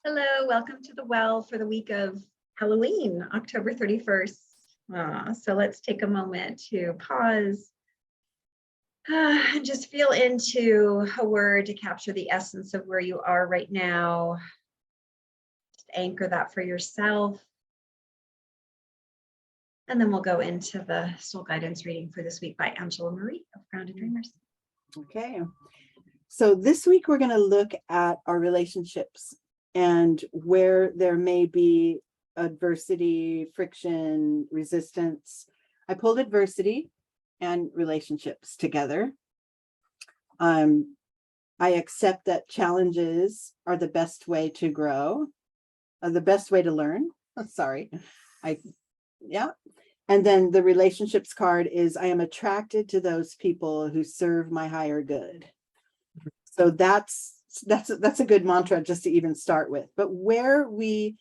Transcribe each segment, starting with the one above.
Hello, welcome to the well for the week of Halloween, October 31st. So let's take a moment to pause and just feel into a word to capture the essence of where you are right now. Just anchor that for yourself. And then we'll go into the soul guidance reading for this week by Angela Marie of Grounded Dreamers. Okay. So this week we're going to look at our relationships and where there may be adversity, friction, resistance. I pulled adversity and relationships together. I accept that challenges are the best way to grow, the best way to learn. Sorry. And then the relationships card is I am attracted to those people who serve my higher good. So that's a good mantra just to even start with. But where we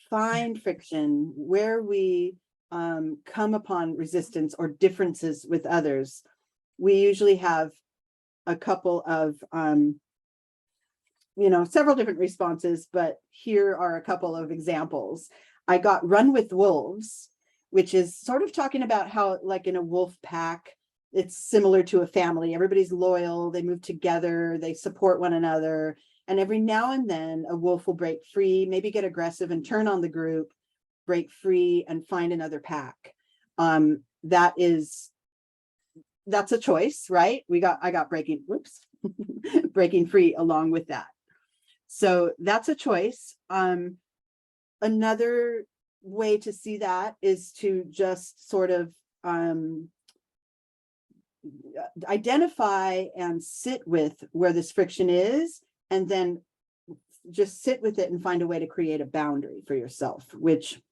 find friction, where we come upon resistance or differences with others, we usually have a couple of several different responses, but here are a couple of examples. I got run with wolves, which is sort of talking about how, like in a wolf pack, it's similar to a family. Everybody's loyal, they move together, they support one another. And every now and then a wolf will break free, maybe get aggressive and turn on the group, break free and find another pack. That's a choice, right? I got breaking free along with that. So that's a choice. Another way to see that is to just sort of identify and sit with where this friction is, and then just sit with it and find a way to create a boundary for yourself, which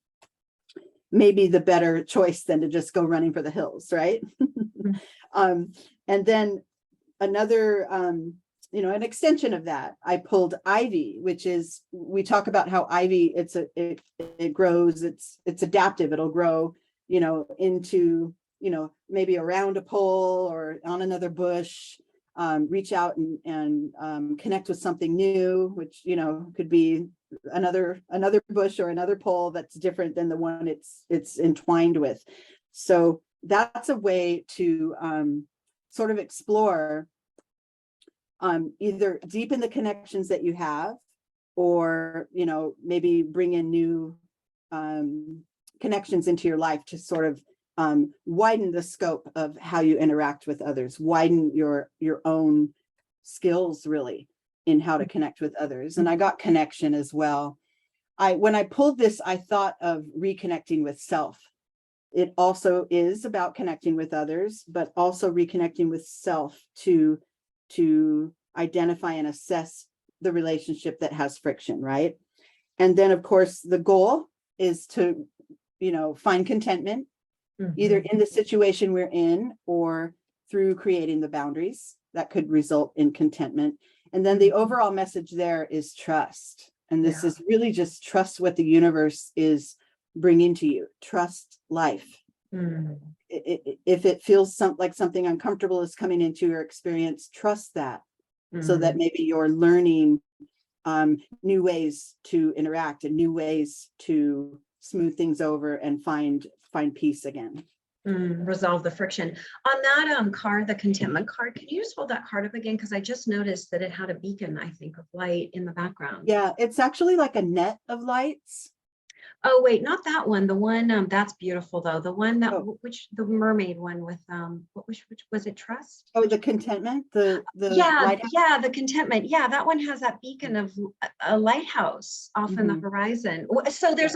may be the better choice than to just go running for the hills, right? And then another, an extension of that, I pulled ivy, which is, we talk about how ivy, it grows, it's adaptive, it'll grow, into, maybe around a pole or on another bush, reach out and connect with something new, which, could be another bush or another pole that's different than the one it's entwined with. So that's a way to sort of explore, either deepen the connections that you have, or, maybe bring in new connections into your life to sort of widen the scope of how you interact with others, widen your own skills really in how to connect with others. And I got connection as well. When I pulled this, I thought of reconnecting with self. It also is about connecting with others, but also reconnecting with self to identify and assess the relationship that has friction, right? And then of course the goal is to, find contentment, either in the situation we're in or through creating the boundaries that could result in contentment. And then the overall message there is trust. And this is really just trust what the universe is bringing to you. Trust life. If it feels like something uncomfortable is coming into your experience, trust that, so that maybe you're learning new ways to interact and new ways to smooth things over and find peace again. Resolve the friction. On that card, the contentment card, can you just hold that card up again? Because I just noticed that it had a beacon, I think, of light in the background. Yeah, it's actually like a net of lights. Oh, wait, not that one. The one that's beautiful though. The one that the mermaid one with which was it? Trust? Oh, the contentment, the lighthouse? Yeah, the contentment. Yeah, that one has that beacon of a lighthouse off in the horizon. So there's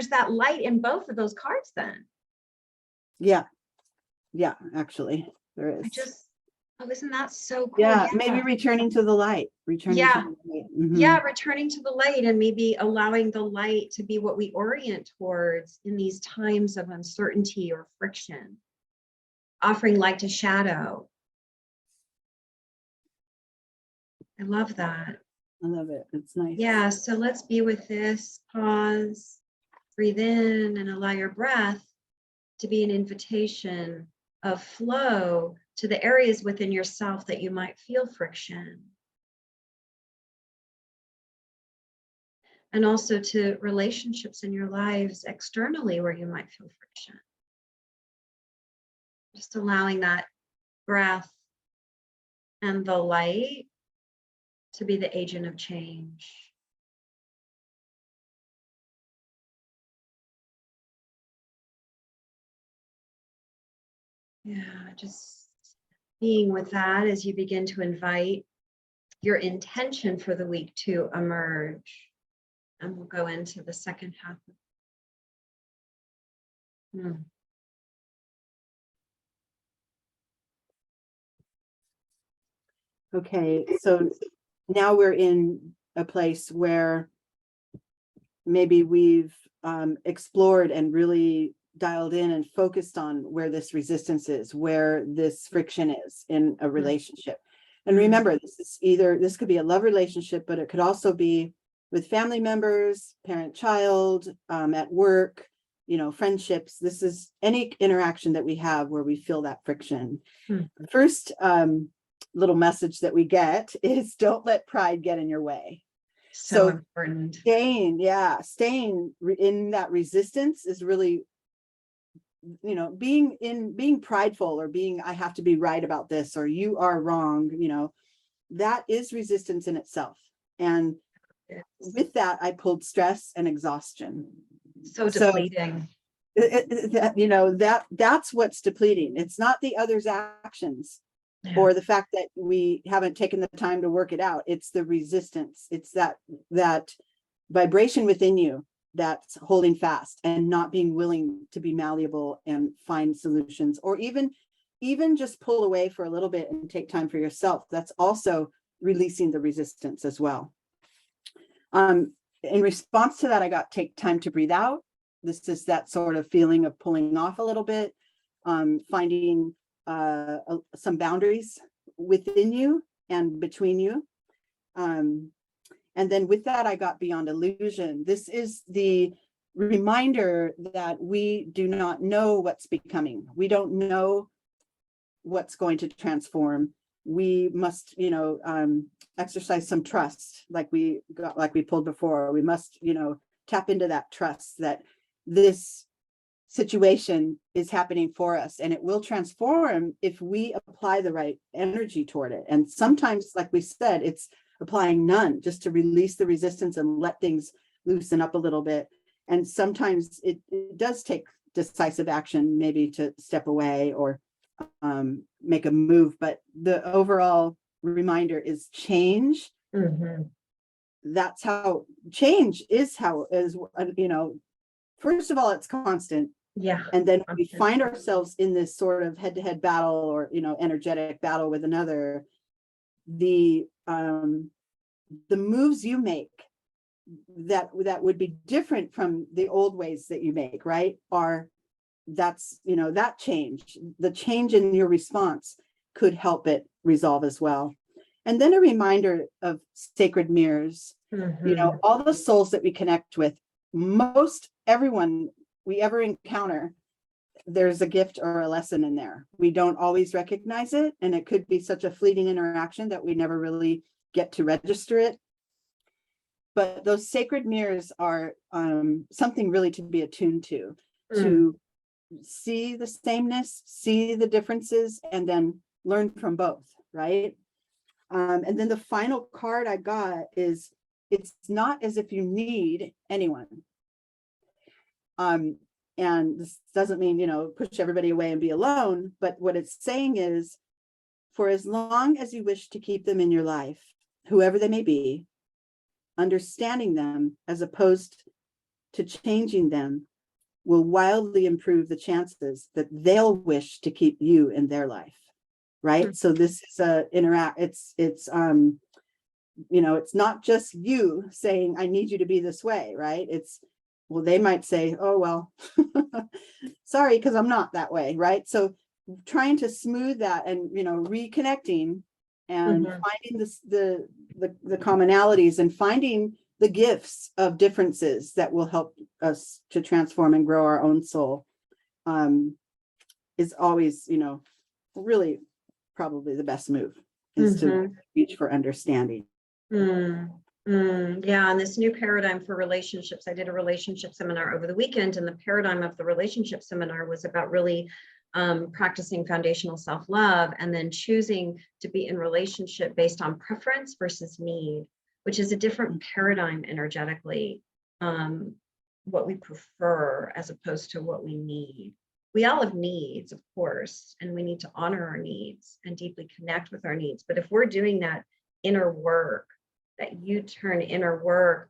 that light in both of those cards then. Yeah, actually there is. Isn't that so cool? Yeah, maybe returning to the light. Returning to the light, and maybe allowing the light to be what we orient towards in these times of uncertainty or friction. Offering light to shadow. I love that. I love it. It's nice. Yeah, so let's be with this. Pause, breathe in, and allow your breath to be an invitation of flow to the areas within yourself that you might feel friction. and also to relationships in your lives externally where you might feel friction. Just allowing that breath and the light to be the agent of change. Yeah, just being with that as you begin to invite your intention for the week to emerge. And we'll go into the second half. Okay, so now we're in a place where maybe we've explored and really dialed in and focused on where this resistance is, where this friction is in a relationship. And remember, this could be a love relationship, but it could also be with family members, parent-child, at work, friendships. This is any interaction that we have where we feel that friction. The first little message that we get is don't let pride get in your way. So important. Staying in that resistance is really, being prideful or being, I have to be right about this, or you are wrong, that is resistance in itself. And with that, I pulled stress and exhaustion. So depleting. That's what's depleting. It's not the other's actions or the fact that we haven't taken the time to work it out. It's the resistance. It's that vibration within you that's holding fast and not being willing to be malleable and find solutions, or even just pull away for a little bit and take time for yourself. That's also releasing the resistance as well. In response to that, I got take time to breathe out. This is that sort of feeling of pulling off a little bit, finding some boundaries within you and between you. And then with that, I got beyond illusion. This is the reminder that we do not know what's becoming. We don't know what's going to transform. We must, exercise some trust, like we pulled before. We must, tap into that trust that this situation is happening for us, and it will transform if we apply the right energy toward it. And sometimes, like we said, it's applying none, just to release the resistance and let things loosen up a little bit. And sometimes it does take decisive action, maybe to step away or make a move. But the overall reminder is change. That's how change is. First of all, it's constant. Yeah. And then we find ourselves in this sort of head-to-head battle, or energetic battle with another. The moves you make that would be different from the old ways that you make, right? That's that change, the change in your response could help it resolve as well. And then a reminder of sacred mirrors. All the souls that we connect with, most everyone we ever encounter, there's a gift or a lesson in there. We don't always recognize it, and it could be such a fleeting interaction that we never really get to register it. But those sacred mirrors are something really to be attuned to see the sameness, see the differences, and then learn from both, right? And then the final card I got is, it's not as if you need anyone. And this doesn't mean, push everybody away and be alone, but what it's saying is, for as long as you wish to keep them in your life, whoever they may be, understanding them as opposed to changing them will wildly improve the chances that they'll wish to keep you in their life, right? So this is it's not just you saying, I need you to be this way, right? Well, they might say, oh, well, sorry, because I'm not that way, right? So trying to smooth that and, reconnecting and finding the commonalities and finding the gifts of differences that will help us to transform and grow our own soul is always, really probably the best move, is to reach for understanding. Yeah, and this new paradigm for relationships. I did a relationship seminar over the weekend, and the paradigm of the relationship seminar was about really practicing foundational self-love and then choosing to be in relationship based on preference versus need, which is a different paradigm energetically, what we prefer as opposed to what we need. We all have needs, of course, and we need to honor our needs and deeply connect with our needs. But if we're doing that inner work, that U-turn inner work,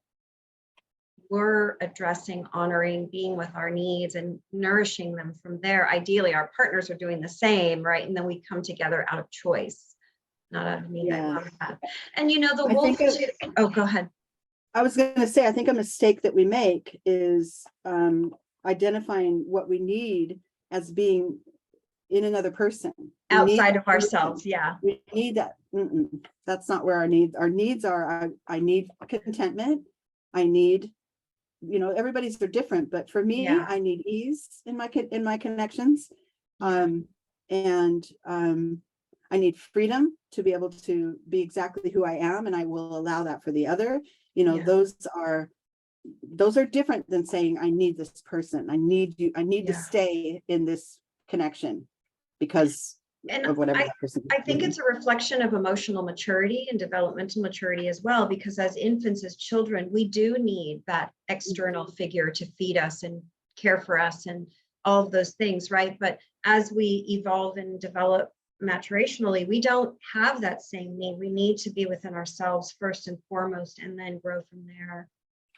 we're addressing, honoring, being with our needs and nourishing them from there. Ideally, our partners are doing the same, right? And then we come together out of choice, not out of need. I love that. And you know, the wolf too. Oh, go ahead. I was going to say, I think a mistake that we make is identifying what we need as being in another person. Outside of ourselves, yeah. We need that. That's not where our needs are. I need contentment. I need, everybody's are different, but for me, I need ease in my connections. And I need freedom to be able to be exactly who I am, and I will allow that for the other. Those are different than saying I need this person. I need you. I need to stay in this connection because of whatever that person is. I think it's a reflection of emotional maturity and developmental maturity as well, because as infants, as children, we do need that external figure to feed us and care for us and all of those things, right? But as we evolve and develop maturationally, we don't have that same need. We need to be within ourselves first and foremost, and then grow from there.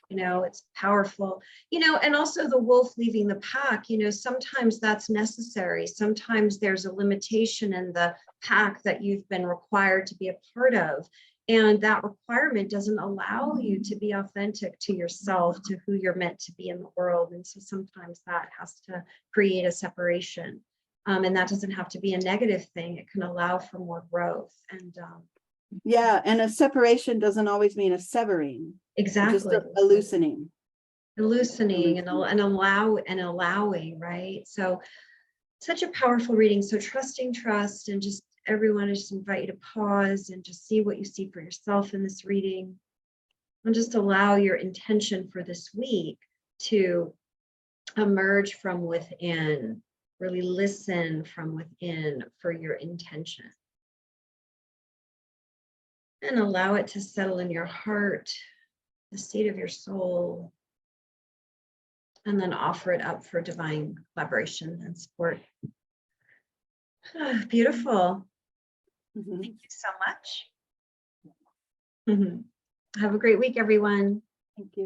It's powerful, and also the wolf leaving the pack, sometimes that's necessary. Sometimes there's a limitation in the pack that you've been required to be a part of. And that requirement doesn't allow you to be authentic to yourself, to who you're meant to be in the world. And so sometimes that has to create a separation. And that doesn't have to be a negative thing. It can allow for more growth. And and a separation doesn't always mean a severing. Exactly. Just a loosening and allowing, right? So such a powerful reading. So trust, and just everyone, I just invite you to pause and just see what you see for yourself in this reading, and just allow your intention for this week to emerge from within. Really listen from within for your intention. And allow it to settle in your heart, the seat of your soul, and then offer it up for divine collaboration and support. Beautiful. Thank you so much. Have a great week, everyone. Thank you.